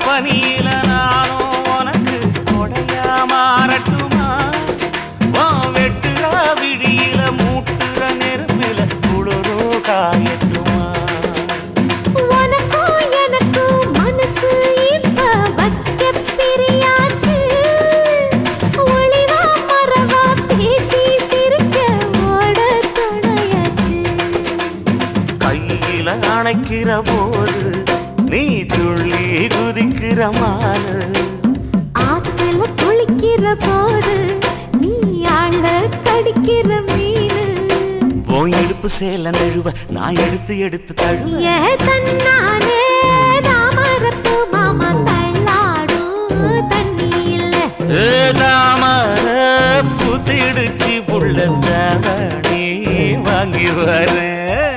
பனியில நானும் உனக்கு கொடையா மாறட்டுமா வெட்டுற விடியில மூட்டுற நெருப்பில குளிரோ காயட்டுமா உனக்கும் எனக்கும் மனசு இப்ப வைக்க பிரியாச்சு ஒளிவா மறவா பேசி சிரிக்க ஓட துணையாச்சு கையில அணைக்கிற போது நீ துள்ளி குதிக்கிற மானு ஆத்துல குளிக்கிற போது நீ ஆள கடிக்கிற மீனு போய் இடுப்பு சேல நழுவ நான் எடுத்து எடுத்து தழுவ ஏ தன்னானே தாமரப்பு மாமா தள்ளாடும் தண்ணி இல்ல தாமர புத்திடுச்சு புள்ள தாவணி வாங்கி வரேன்